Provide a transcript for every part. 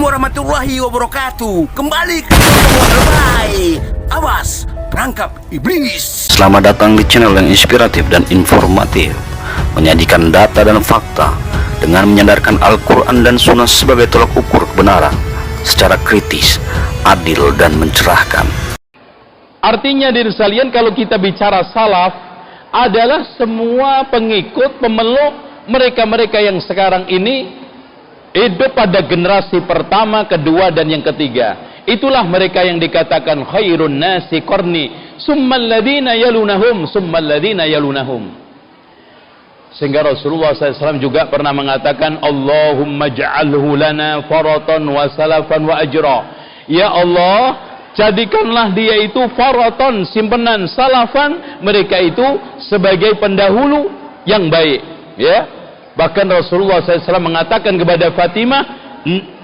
warahmatullahi wabarakatuh. Kembali ke Lebay. Awas, perangkap iblis. Selamat datang di channel yang inspiratif dan informatif, menyajikan data dan fakta dengan menyandarkan Al-Quran dan Sunnah sebagai tolak ukur kebenaran secara kritis, adil, dan mencerahkan. Artinya diri sekalian, kalau kita bicara salaf adalah semua pengikut, pemeluk mereka-mereka yang sekarang ini hidup pada generasi pertama, kedua, dan yang ketiga. Itulah mereka yang dikatakan khairun nasi qarni, summal ladina yalunahum, summal ladina yalunahum. Sehingga Rasulullah SAW juga pernah mengatakan, Allahumma ja'alhu lana faratan wa salafan wa ajra. Ya Allah, jadikanlah dia itu faratan, simpenan, salafan, mereka itu sebagai pendahulu yang baik. Ya, bahkan Rasulullah SAW mengatakan kepada Fatimah,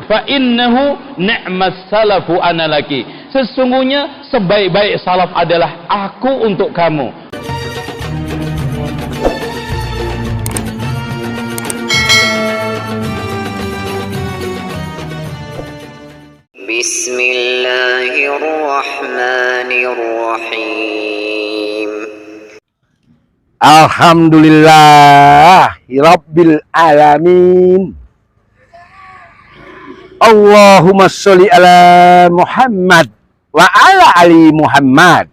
fa innahu ni'mas salafu ana laki. Sesungguhnya sebaik-baik salaf adalah aku untuk kamu. Bismillahirrahmanirrahim. Alhamdulillahirabbil alamin. Allahumma sholli ala Muhammad wa ala ali Muhammad.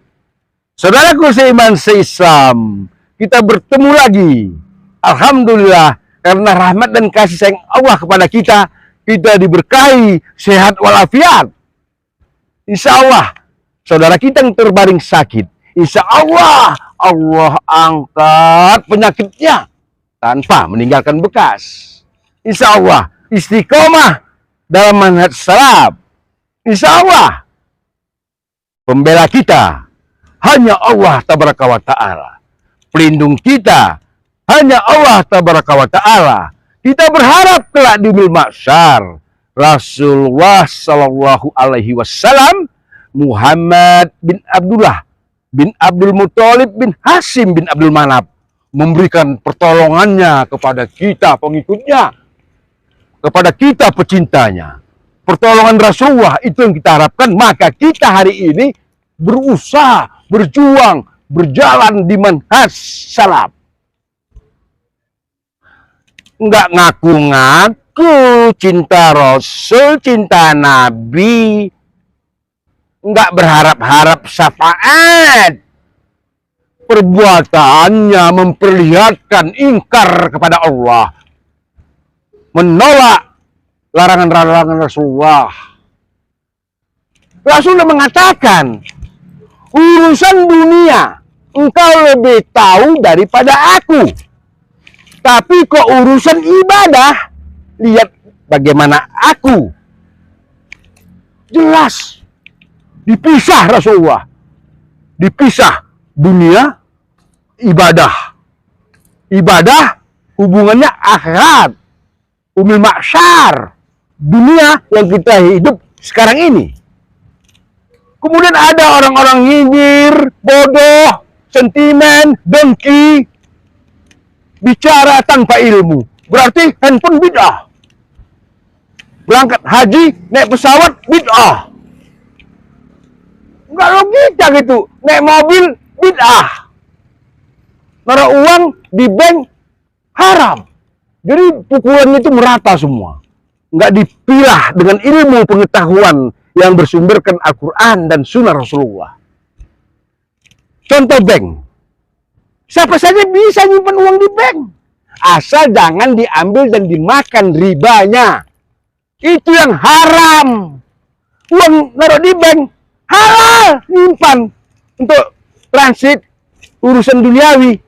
Saudaraku seiman seislam, kita bertemu lagi. Alhamdulillah, karena rahmat dan kasih sayang Allah kepada kita, kita diberkahi sehat walafiat. Insya Allah, saudara kita yang terbaring sakit, insya Allah, Allah angkat penyakitnya tanpa meninggalkan bekas. Insya Allah, istiqomah dalam manhaj salaf. Insya Allah, pembela kita hanya Allah tabaraka wa ta'ala. Pelindung kita hanya Allah tabaraka wa ta'ala. Kita berharap kelak di yaumil mahsyar Rasulullah sallallahu alaihi wasallam, Muhammad bin Abdullah bin Abdul Muthalib bin Hashim bin Abdul Manaf memberikan pertolongannya kepada kita pengikutnya, kepada kita pecintanya. Pertolongan Rasulullah itu yang kita harapkan. Maka kita hari ini berusaha, berjuang, berjalan di manhaj salaf. Enggak ngaku-ngaku cinta Rasul, cinta Nabi, enggak berharap-harap syafaat. Perbuatannya memperlihatkan ingkar kepada Allah, menolak larangan-larangan Rasulullah. Rasulullah mengatakan, urusan dunia engkau lebih tahu daripada aku. Tapi kok urusan ibadah, lihat bagaimana aku. Jelas dipisah Rasulullah. Dipisah dunia, ibadah. Ibadah hubungannya akhirat, yaumil mahsyar, dunia yang kita hidup sekarang ini. Kemudian ada orang-orang nyinyir, bodoh, sentimen, dengki, bicara tanpa ilmu. Berarti handphone bid'ah. Berangkat haji, naik pesawat, bid'ah. Enggak logika gitu. Naik mobil, bid'ah. Naruh uang di bank, haram. Jadi pukulan itu merata semua. Enggak dipilah dengan ilmu pengetahuan yang bersumberkan Al-Quran dan Sunnah Rasulullah. Contoh bank. Siapa saja bisa nyimpan uang di bank. Asal jangan diambil dan dimakan ribanya. Itu yang haram. Uang naruh di bank, halal nyimpan untuk transit, urusan duniawi.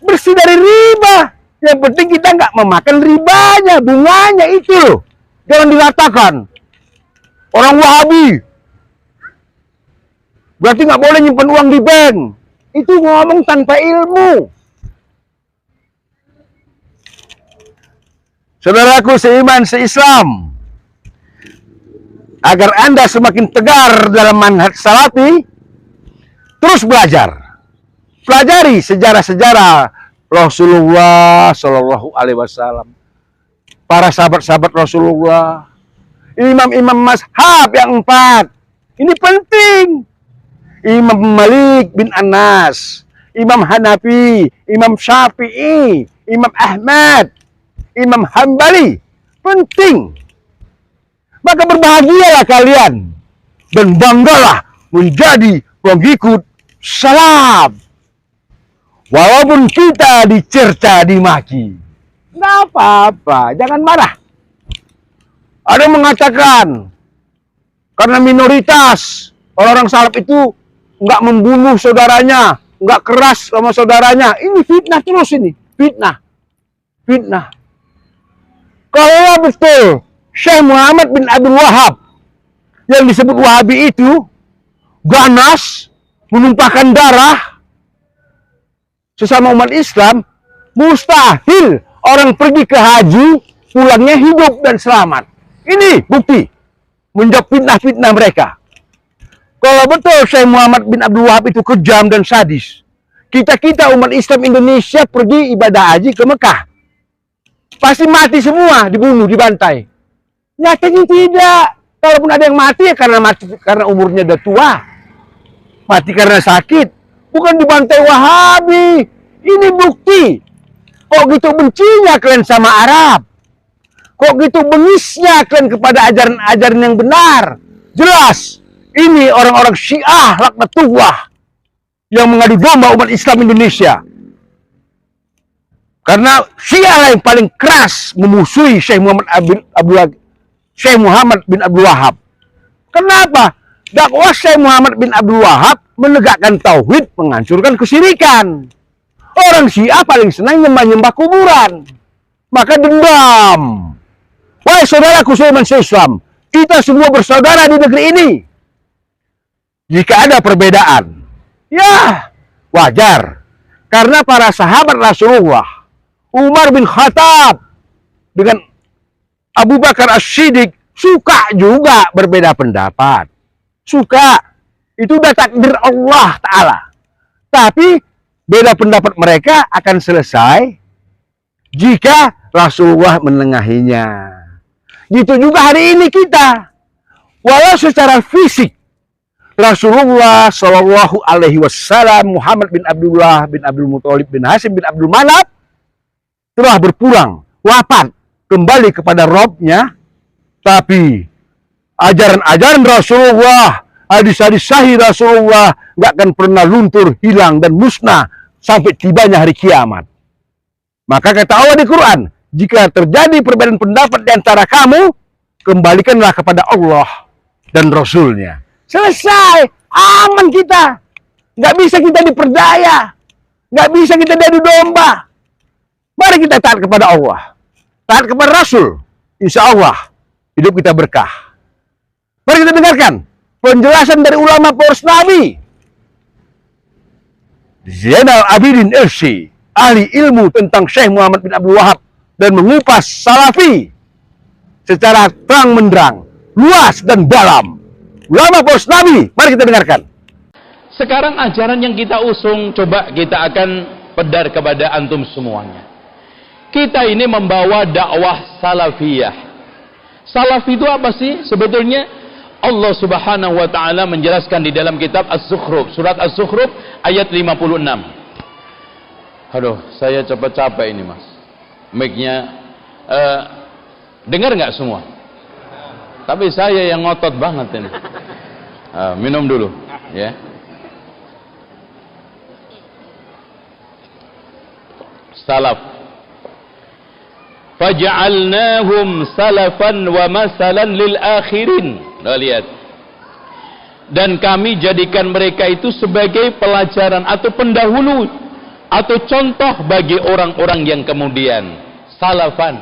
Bersih dari riba. Yang penting kita nggak memakan ribanya, bunganya itu loh. Jangan diratakan. Orang Wahabi berarti nggak boleh nyimpan uang di bank. Itu ngomong tanpa ilmu. Saudaraku seiman seislam, agar Anda semakin tegar dalam manhaj salafi, terus belajar. Pelajari sejarah-sejarah Rasulullah Shallallahu Alaihi Wasallam, para sahabat-sahabat Rasulullah, imam-imam mazhab yang 4. Ini penting. Imam Malik bin Anas, Imam Hanafi, Imam Syafi'i, Imam Ahmad, Imam Hambali. Penting. Maka berbahagialah kalian dan banggalah menjadi pengikut salaf. Walaupun kita dicerca, dimaki. Nggak apa-apa, jangan marah. Ada yang mengatakan, karena minoritas, orang-orang salaf itu nggak membunuh saudaranya, nggak keras sama saudaranya. Ini fitnah terus ini, fitnah. Fitnah. Kalau betul, Syekh Muhammad bin Abdul Wahab, yang disebut Wahabi itu, ganas, menumpahkan darah, sesama umat Islam, mustahil orang pergi ke haji, pulangnya hidup dan selamat. Ini bukti, menjawab fitnah-fitnah mereka. Kalau betul Syekh Muhammad bin Abdul Wahab itu kejam dan sadis, kita umat Islam Indonesia pergi ibadah haji ke Mekah, pasti mati semua, dibunuh, dibantai. Nyatanya tidak. Kalaupun ada yang mati, ya karena umurnya udah tua, mati karena sakit, bukan dibantai Wahabi. Ini bukti. Kok gitu bencinya kalian sama Arab? Kok gitu bengisnya kalian kepada ajaran-ajaran yang benar? Jelas, ini orang-orang Syiah laknatullah yang mengadu domba umat Islam Indonesia. Karena Syiah yang paling keras memusuhi Syekh Muhammad bin Abdul Wahab. Kenapa? Dakwah Syekh Muhammad bin Abdul Wahab menegakkan tauhid, menghancurkan kesyirikan. Orang Syiah paling senang nyembah-nyembah kuburan. Maka dendam. Wahai saudaraku seiman seislam, kita semua bersaudara di negeri ini. Jika ada perbedaan, ya wajar. Karena para sahabat Rasulullah, Umar bin Khattab dengan Abu Bakar As-Siddiq suka juga berbeda pendapat. Suka. Itu udah takdir Allah Ta'ala. Tapi beda pendapat mereka akan selesai jika Rasulullah menengahinya. Gitu juga hari ini kita. Walau secara fisik Rasulullah Shallallahu Alaihi Wasallam, Muhammad bin Abdullah bin Abdul Muthalib bin Hashim bin Abdul Manaf telah berpulang, wafat, kembali kepada Robnya, tapi ajaran-ajaran Rasulullah, hadis-hadis sahih Rasulullah nggak akan pernah luntur, hilang dan musnah sampai tibanya hari kiamat. Maka kata Allah di Quran, jika terjadi perbedaan pendapat di antara kamu, kembalikanlah kepada Allah dan Rasulnya. Selesai, aman kita. Nggak bisa kita diperdaya, nggak bisa kita diadu domba. Mari kita taat kepada Allah, taat kepada Rasul. Insya Allah hidup kita berkah. Mari kita dengarkan penjelasan dari ulama poros Nabi. Zainal Abidin LC, ahli ilmu tentang Syekh Muhammad bin Abdul Wahab dan mengupas Salafi secara terang menderang, luas dan dalam. Ulama poros Nabi, mari kita dengarkan. Sekarang ajaran yang kita usung, coba kita akan pedar kepada antum semuanya. Kita ini membawa dakwah salafiyah. Salaf itu apa sih? Sebetulnya Allah Subhanahu wa taala menjelaskan di dalam kitab Az-Zukhruf, surat Az-Zukhruf ayat 56. Aduh, saya capek ini, Mas. Mic-nya dengar nggak semua? Tapi saya yang ngotot banget ini. Minum dulu, ya. Salaf. Faj'alnahum salafan wa masalan lil akhirin. Lihat. Dan kami jadikan mereka itu sebagai pelajaran atau pendahulu atau contoh bagi orang-orang yang kemudian. Salafan.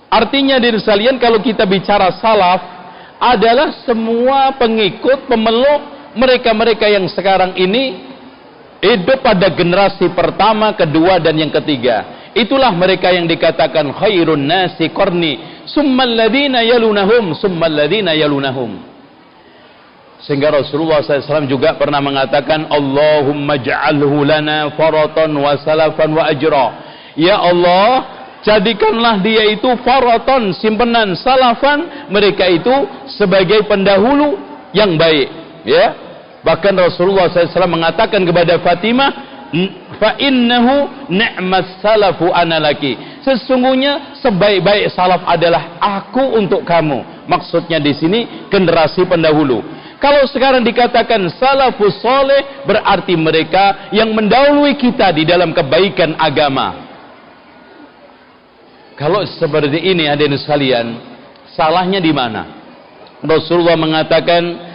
Artinya diri sekalian, kalau kita bicara salaf adalah semua pengikut, pemeluk mereka-mereka yang sekarang ini hidup pada generasi pertama, kedua dan yang ketiga. Itulah mereka yang dikatakan khairun nasi qarni summal ladina yalunahum summal ladina yalunahum. Sehingga Rasulullah SAW juga pernah mengatakan, Allahumma ja'alhu lana faratan wa salafan wa ajra. Ya Allah, jadikanlah dia itu faraton, simpenan, salafan, mereka itu sebagai pendahulu yang baik, ya. Bahkan Rasulullah SAW mengatakan kepada Fatimah, fa innahu ni'mas salafu ana laki, sesungguhnya sebaik-baik salaf adalah aku untuk kamu. Maksudnya di sini generasi pendahulu. Kalau sekarang dikatakan salafus soleh, berarti mereka yang mendahului kita di dalam kebaikan agama. Kalau seperti ini hadirin sekalian, salahnya di mana? Rasulullah mengatakan,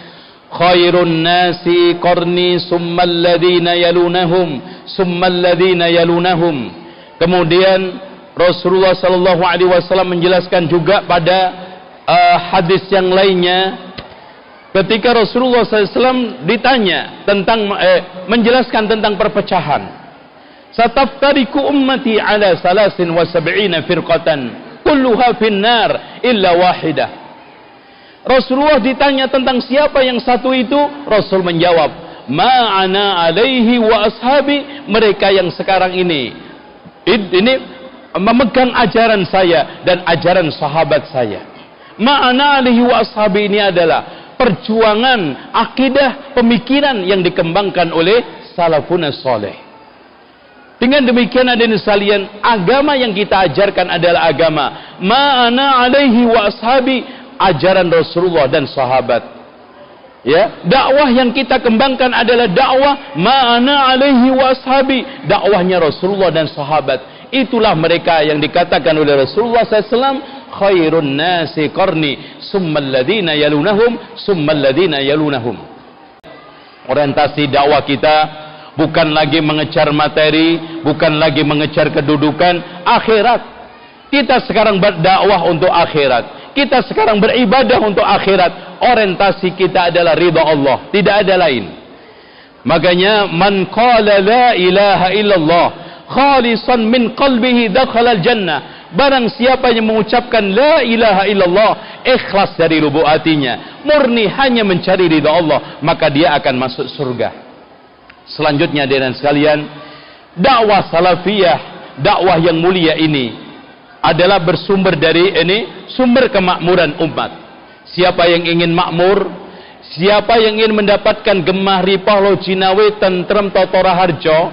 khairun nasi qarni summal ladzina yalunahum summal ladzina yalunahum. Kemudian Rasulullah sallallahu alaihi wasallam menjelaskan juga pada hadis yang lainnya, ketika Rasulullah SAW ditanya tentang menjelaskan tentang perpecahan, sataftariku ummati ala 73 firqatan kulluha finnar illa wahidah. Rasulullah ditanya tentang siapa yang satu itu, Rasul menjawab, ma ana alaihi wa ashabi, mereka yang sekarang ini memegang ajaran saya dan ajaran sahabat saya. Ma'ana alihi wa ashabi ini adalah perjuangan, akidah, pemikiran yang dikembangkan oleh salafun saleh. Dengan demikian hadirin sekalian, agama yang kita ajarkan adalah agama ma'ana alaihi wa ashabi, ajaran Rasulullah dan sahabat. Ya, dakwah yang kita kembangkan adalah dakwah ma'ana alaihi wa ashabi, dakwahnya Rasulullah dan sahabat. Itulah mereka yang dikatakan oleh Rasulullah SAW, khairun nasi qarni summal ladzina yalunahum summal ladzina yalunahum. Orientasi dakwah kita bukan lagi mengejar materi, bukan lagi mengejar kedudukan, akhirat. Kita sekarang berdakwah untuk akhirat, kita sekarang beribadah untuk akhirat. Orientasi kita adalah ridha Allah, tidak ada lain. Makanya man qala la ilaha illallah khalisan min qalbihi dakhala al-jannah. Barang siapa yang mengucapkan la ilaha illallah ikhlas dari lubuk hatinya, murni hanya mencari ridha Allah, maka dia akan masuk surga. Selanjutnya hadirin sekalian, dakwah salafiyah, dakwah yang mulia ini adalah bersumber dari sumber kemakmuran umat. Siapa yang ingin makmur, siapa yang ingin mendapatkan gemah ripah lojinawe tentrem totora harjo,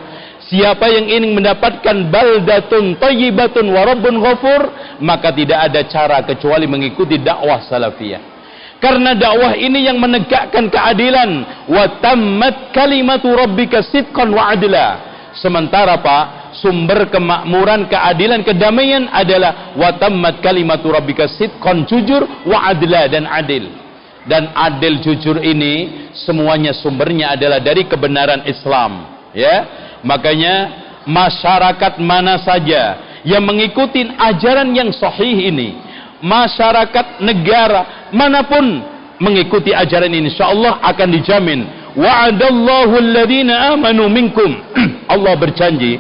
siapa yang ingin mendapatkan baldatun thayyibatun wa rabbun ghafur, maka tidak ada cara kecuali mengikuti dakwah salafiyah. Karena dakwah ini yang menegakkan keadilan, wa tammat kalimatu rabbika sidqan wa adla. Sementara Pak, sumber kemakmuran, keadilan, kedamaian adalah wa tammat kalimatu rabbika sidqan, jujur, wa adla, dan adil. Dan adil jujur ini semuanya sumbernya adalah dari kebenaran Islam, ya. Makanya masyarakat mana saja yang mengikuti ajaran yang sahih ini, masyarakat negara manapun mengikuti ajaran ini, insyaallah akan dijamin. Wa'adallahu alladhina amanu minkum. Allah berjanji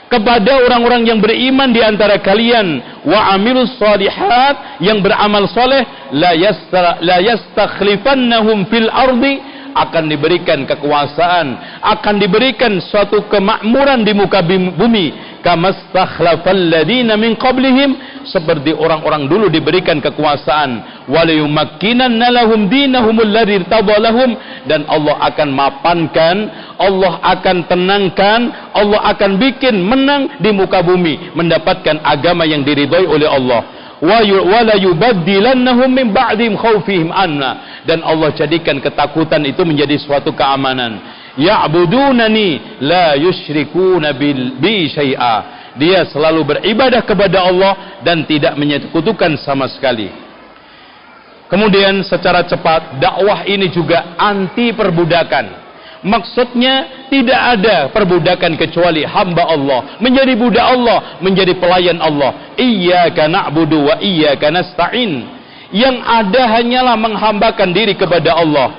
kepada orang-orang yang beriman di antara kalian, wa amilus shalihat, yang beramal soleh, la yastakhlifannahum fil ardi, akan diberikan kekuasaan, akan diberikan suatu kemakmuran di muka bumi, kamastakhlafal ladzina min qablihim, seperti orang-orang dulu diberikan kekuasaan, walayumakkinanna lahum dinahumul ladzi irtadalahum, dan Allah akan mapankan, Allah akan tenangkan, Allah akan bikin menang di muka bumi, mendapatkan agama yang diridhoi oleh Allah. Wala yubaddilannahum min ba'dihim khaufihim anna, dan Allah jadikan ketakutan itu menjadi suatu keamanan. Ya'budunani la yusyrikuna bi syai'a, dia selalu beribadah kepada Allah dan tidak menyekutukan sama sekali. Kemudian secara cepat, dakwah ini juga anti perbudakan. Maksudnya tidak ada perbudakan kecuali hamba Allah menjadi budak Allah, menjadi pelayan Allah. Iyyaka na'budu wa iyyaka nasta'in. Yang ada hanyalah menghambakan diri kepada Allah.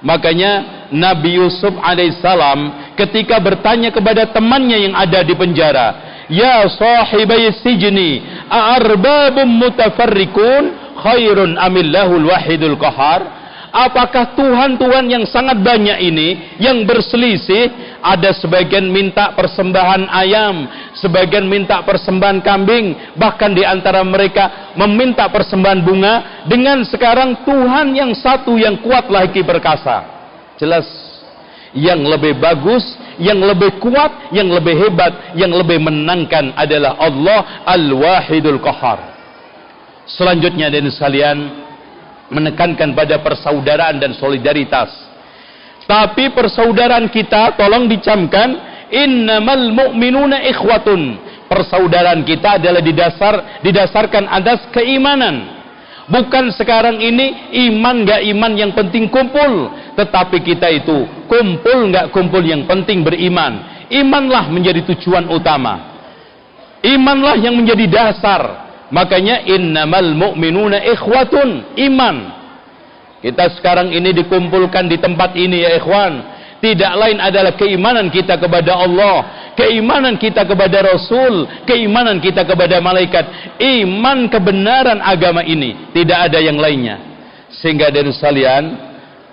Makanya Nabi Yusuf alaihissalam ketika bertanya kepada temannya yang ada di penjara, ya sahibai sijni a'arbabum mutafarrikun khairun amillahul wahidul qahar. Apakah Tuhan-Tuhan yang sangat banyak ini yang berselisih, ada sebagian minta persembahan ayam, sebagian minta persembahan kambing, bahkan di antara mereka meminta persembahan bunga. Dengan sekarang Tuhan yang satu yang kuat lagi perkasa. Jelas yang lebih bagus, yang lebih kuat, yang lebih hebat, yang lebih menangkan adalah Allah Al-Wahidul Qahhar. Selanjutnya dan sekalian, menekankan pada persaudaraan dan solidaritas. Tapi persaudaraan kita tolong dicamkan, innamal mu'minuna ikhwatun. Persaudaraan kita adalah didasarkan atas keimanan. Bukan sekarang ini iman gak iman yang penting kumpul, tetapi kita itu kumpul gak kumpul yang penting beriman. Imanlah menjadi tujuan utama, imanlah yang menjadi dasar. Makanya innamal mu'minuna ikhwatun, iman. Kita sekarang ini dikumpulkan di tempat ini ya ikhwan, tidak lain adalah keimanan kita kepada Allah, keimanan kita kepada Rasul, keimanan kita kepada malaikat, iman kebenaran agama ini, tidak ada yang lainnya. Sehingga dari sekalian,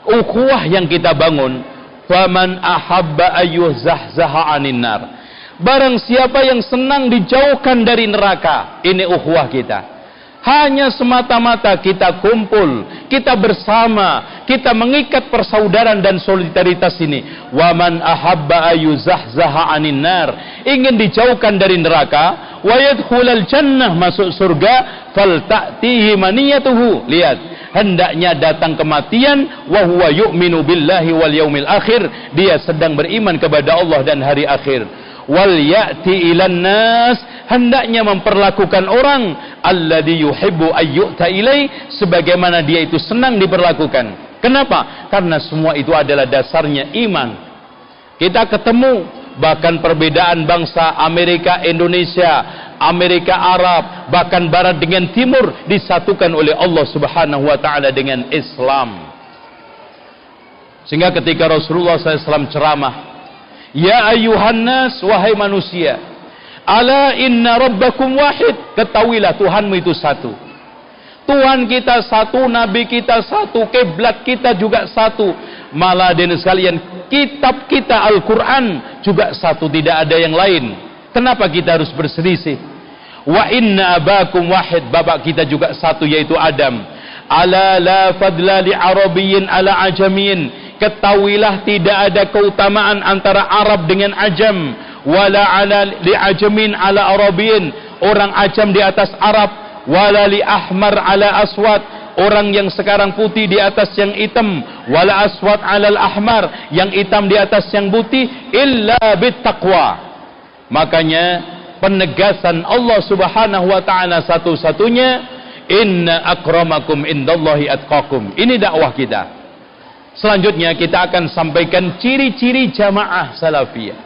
ukhuwah yang kita bangun, faman ahabba ayyuhzahzaha 'anin nar. Barang siapa yang senang dijauhkan dari neraka, ini ukhuwah kita. Hanya semata-mata kita kumpul, kita bersama, kita mengikat persaudaraan dan solidaritas ini. Waman ahabba ayyuzahzaha 'anin nar, ingin dijauhkan dari neraka, wa yadkhulal jannah, masuk surga, falta'tihi maniyatuhu. Lihat, hendaknya datang kematian, wa huwa yu'minu billahi wal yaumil akhir, dia sedang beriman kepada Allah dan hari akhir. Wal ya'ti ilan nas, hendaknya memperlakukan orang alladzi yuhibbu ayyu'ta ilai, sebagaimana dia itu senang diperlakukan. Kenapa? Karena semua itu adalah dasarnya iman. Kita ketemu bahkan perbedaan bangsa Amerika Indonesia, Amerika Arab, bahkan barat dengan timur disatukan oleh Allah Subhanahu wa taala dengan Islam. Sehingga ketika Rasulullah SAW ceramah, ya ayuhan nas, wahai manusia, ala inna rabbakum wahid, ketahuilah Tuhanmu itu satu. Tuhan kita satu, Nabi kita satu, kiblat kita juga satu. Malah dan sekalian, kitab kita Al-Quran juga satu, tidak ada yang lain. Kenapa kita harus berselisih? Wa inna abakum wahid, bapak kita juga satu, yaitu Adam. Ala la fadla li arabiyyin ala ajamiyin, ketahuilah tidak ada keutamaan antara Arab dengan Ajam. Wala ala li ajamin ala arabiyin, orang Ajam di atas Arab. Wala li ahmar ala aswad, orang yang sekarang putih di atas yang hitam. Wala aswad ala al-ahmar, yang hitam di atas yang putih. Illa bittaqwa. Makanya penegasan Allah Subhanahu wa taala satu-satunya, inna akramakum indallahi atqakum. Ini dakwah kita. Selanjutnya kita akan sampaikan ciri-ciri jamaah salafiyah,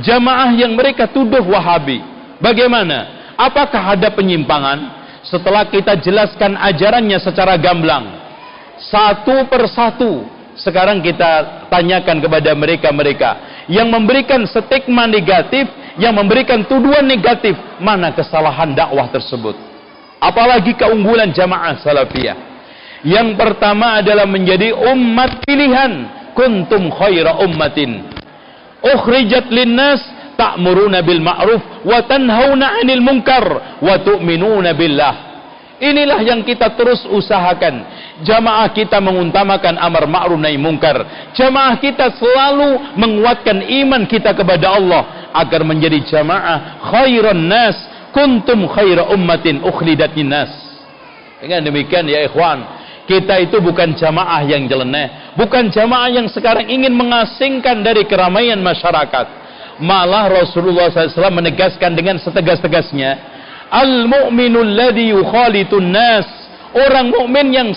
jamaah yang mereka tuduh Wahabi. Bagaimana? Apakah ada penyimpangan? Setelah kita jelaskan ajarannya secara gamblang, satu persatu, sekarang kita tanyakan kepada mereka-mereka yang memberikan stigma negatif, yang memberikan tuduhan negatif, mana kesalahan dakwah tersebut? Apalagi keunggulan jamaah salafiyah. Yang pertama adalah menjadi umat pilihan. Kuntum khaira ummatin ukhrijat linnas ta'muruna bil ma'ruf wa tanhauna 'anil munkar wa tu'minuna billah. Inilah yang kita terus usahakan. Jamaah kita mengutamakan amar ma'ruf nahi munkar. Jamaah kita selalu menguatkan iman kita kepada Allah agar menjadi jamaah khairan nas. Kuntum khaira ummatin ukhridat linnas. Dengan demikian ya ikhwan, kita itu bukan jamaah yang jeleneh, bukan jamaah yang sekarang ingin mengasingkan dari keramaian masyarakat. Malah Rasulullah SAW menegaskan dengan setegas-tegasnya, al-mu'minul ladzi yukhalitun nas, orang mukmin yang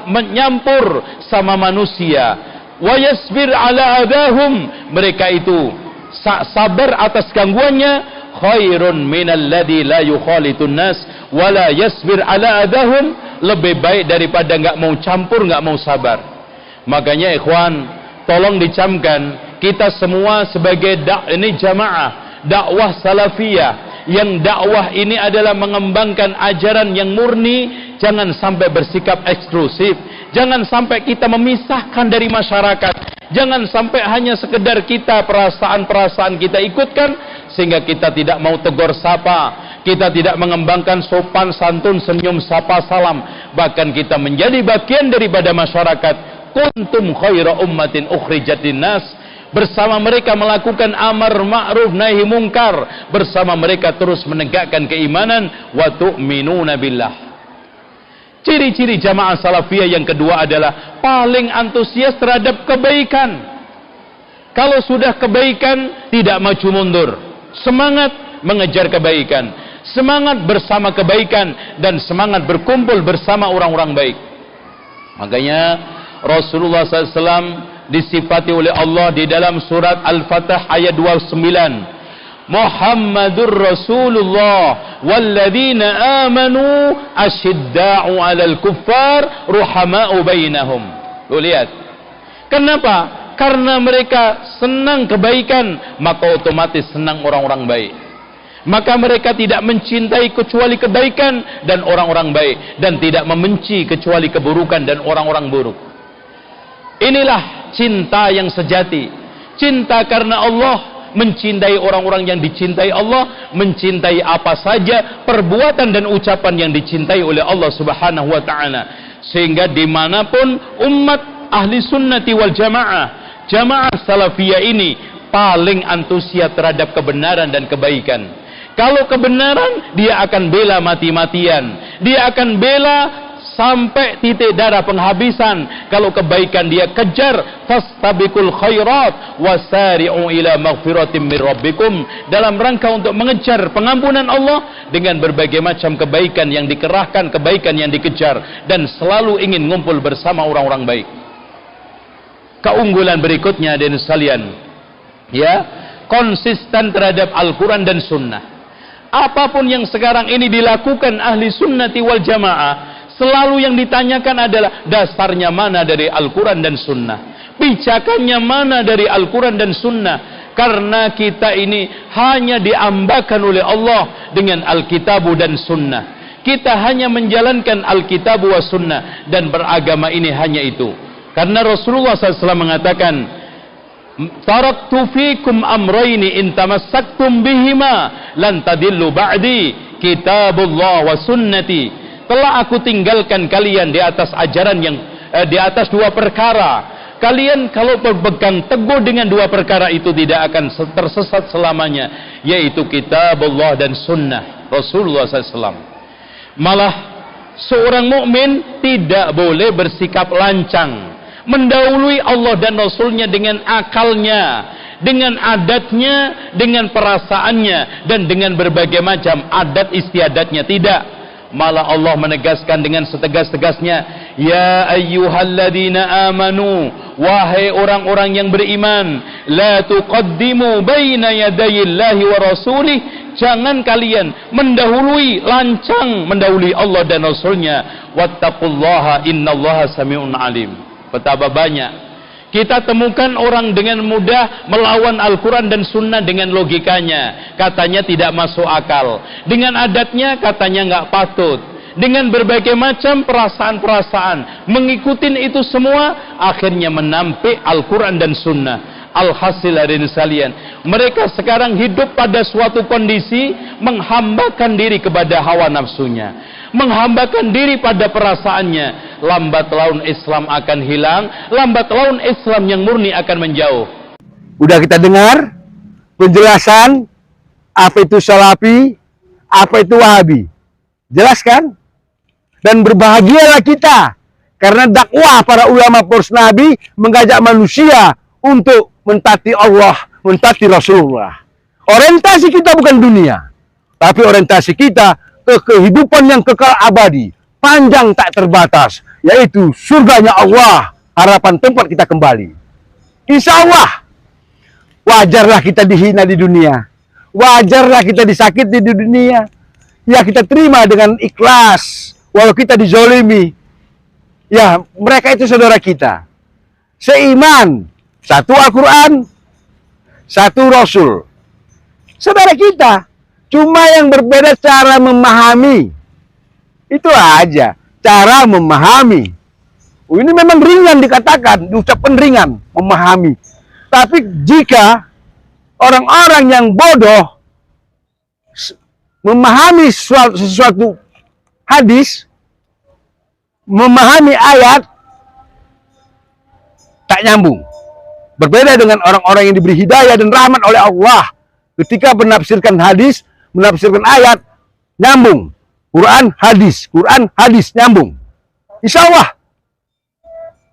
menyampur sama manusia, wa yasbir ala adahum, mereka itu sabar atas gangguannya, khairun minal ladzi la yukhalitun nas wa la yasbir ala adahum, lebih baik daripada enggak mau campur, enggak mau sabar. Makanya ikhwan, tolong dicamkan, kita semua sebagai ini jamaah dakwah salafiyah, yang dakwah ini adalah mengembangkan ajaran yang murni. Jangan sampai bersikap eksklusif, jangan sampai kita memisahkan dari masyarakat, jangan sampai hanya sekedar kita perasaan-perasaan kita ikutkan. sehingga kita tidak mau tegur sapa, kita tidak mengembangkan sopan santun, senyum sapa salam, bahkan kita menjadi bagian daripada masyarakat. Kuntum khaira ummatin ukhrijat linnas, bersama mereka melakukan amar ma'ruf nahi mungkar, bersama mereka terus menegakkan keimanan, wa tu'minuna billah. Ciri-ciri jamaah salafiyah yang kedua adalah paling antusias terhadap kebaikan. Kalau sudah kebaikan, tidak maju mundur, semangat mengejar kebaikan, semangat bersama kebaikan, dan semangat berkumpul bersama orang-orang baik. Makanya Rasulullah SAW disifati oleh Allah di dalam surat Al-Fatah ayat 29, Muhammadur Rasulullah walladzina amanu asyidda'u 'alal kuffar ruhama'u bainahum. Lu lihat. Kenapa? Karena mereka senang kebaikan, maka otomatis senang orang-orang baik. Maka mereka tidak mencintai kecuali kebaikan dan orang-orang baik, dan tidak membenci kecuali keburukan dan orang-orang buruk. Inilah cinta yang sejati. Cinta karena Allah, mencintai orang-orang yang dicintai Allah, mencintai apa saja perbuatan dan ucapan yang dicintai oleh Allah Subhanahu wa ta'ala. Sehingga dimanapun umat ahli sunnati wal jamaah, jamaah salafiyah ini paling antusias terhadap kebenaran dan kebaikan. Kalau kebenaran, dia akan bela mati-matian, dia akan bela sampai titik darah penghabisan. Kalau kebaikan dia kejar, fastabiqul khairat wasari'u ila maghfiratin min rabbikum, dalam rangka untuk mengejar pengampunan Allah dengan berbagai macam kebaikan yang dikerahkan, kebaikan yang dikejar, dan selalu ingin ngumpul bersama orang-orang baik. Keunggulan berikutnya dan sekalian, ya, konsisten terhadap Al-Quran dan Sunnah. Apapun yang sekarang ini dilakukan ahli sunnati wal jamaah, selalu yang ditanyakan adalah dasarnya mana dari Al-Quran dan Sunnah, pijakannya mana dari Al-Quran dan Sunnah. Karena kita ini hanya diambakan oleh Allah dengan Alkitabu dan Sunnah. Kita hanya menjalankan Alkitabu wa Sunnah, dan beragama ini hanya itu. Karena Rasulullah SAW mengatakan, taraktu fikum amrayni in tamassaktum bihima lan tadillu ba'di, kitabullah wa sunnati. Telah aku tinggalkan kalian di atas ajaran yang di atas dua perkara. Kalian kalau berpegang teguh dengan dua perkara itu tidak akan tersesat selamanya, yaitu kitabullah dan sunnah Rasulullah SAW. Malah seorang mukmin tidak boleh bersikap lancang, mendahului Allah dan Rasulnya dengan akalnya, dengan adatnya, dengan perasaannya, dan dengan berbagai macam adat istiadatnya. Tidak. Malah Allah menegaskan dengan setegas-tegasnya, ya ayyuhalladzina amanu, wahai orang-orang yang beriman, la tuqaddimu baina yadayillahi wa rasulih, jangan kalian mendahului, lancang mendahului Allah dan Rasulnya. Wattaqullaha innallaha sami'un alim. Betapa banyak kita temukan orang dengan mudah melawan Al-Quran dan Sunnah dengan logikanya, katanya tidak masuk akal, dengan adatnya katanya nggak patut, dengan berbagai macam perasaan-perasaan, mengikutin itu semua, akhirnya menampik Al-Quran dan Sunnah. Alhasil hadirin sekalian, mereka sekarang hidup pada suatu kondisi menghambakan diri kepada hawa nafsunya, menghambakan diri pada perasaannya. Lambat laun Islam akan hilang, lambat laun Islam yang murni akan menjauh. Udah kita dengar penjelasan apa itu Salafi, apa itu Wahabi. Jelas kan? Dan berbahagialah kita karena dakwah para ulama poros Nabi mengajak manusia untuk mentaati Allah, mentaati Rasulullah. Orientasi kita bukan dunia, tapi orientasi kita ke kehidupan yang kekal abadi, panjang tak terbatas, yaitu surganya Allah, harapan tempat kita kembali. Insya Allah, wajarlah kita dihina di dunia, wajarlah kita disakiti di dunia, ya kita terima dengan ikhlas, walau kita dizolimi. Ya, mereka itu saudara kita, seiman, satu Al-Quran, satu Rasul, saudara kita. Cuma yang berbeda cara memahami. Itu aja, cara memahami. Ini memang ringan dikatakan, diucapkan ringan, memahami. Tapi jika orang-orang yang bodoh memahami sesuatu hadis, memahami ayat, tak nyambung. Berbeda dengan orang-orang yang diberi hidayah dan rahmat oleh Allah. Ketika menafsirkan hadis, menafsirkan ayat, nyambung. Quran, hadis, nyambung. Insya Allah,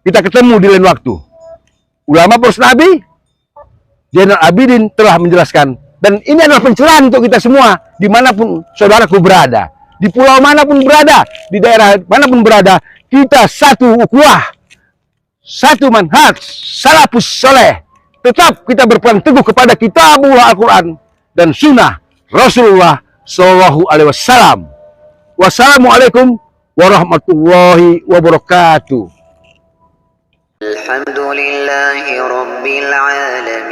kita ketemu di lain waktu. Ulama Poros Nabi, Zainal Abidin telah menjelaskan. Dan ini adalah pencerahan untuk kita semua, dimanapun saudaraku berada. Di pulau manapun berada, di daerah manapun berada, kita satu ukhuwah, satu manhaj, salafus soleh. Tetap kita berpegang teguh kepada kitabullah Al-Quran dan sunnah Rasulullah Shallallahu Alaihi Wasallam. Wassalamualaikum warahmatullahi wabarakatuh. الحمد لله رب العالمين